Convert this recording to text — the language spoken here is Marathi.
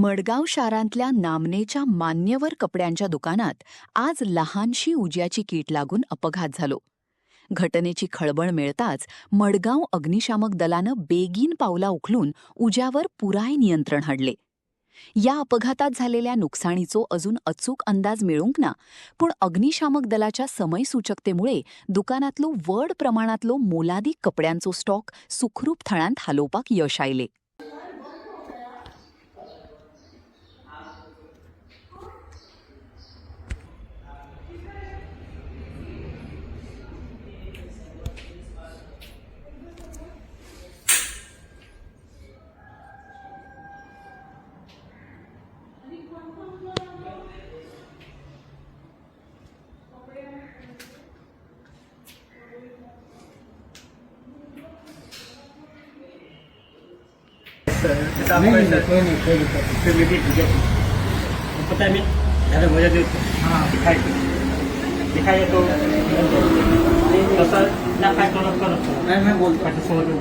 मडगाव शहरातल्या नामनेच्या मान्यवर कपड्यांच्या दुकानात आज लहानशी उज्याची कीट लागून अपघात झालो. घटनेची खळबळ मिळताच मडगाव अग्निशामक दलानं बेगीन पावला उचलून उज्यावर पुराय नियंत्रण हाडले. या अपघातात झालेल्या नुकसानीचो अजून अचूक अंदाज मिळूंक ना, पण अग्निशामक दलाच्या समयसूचकतेमुळे दुकानातलो व्हड प्रमाणातलो मोलादीक कपड्यांचो स्टॉक सुखरूप थळांत हालोवपाक यश आयले. कोई नहीं पता नहीं ज़्यादा मजा देते दिखाई तो ना खाए तो मैं बोलता हूँ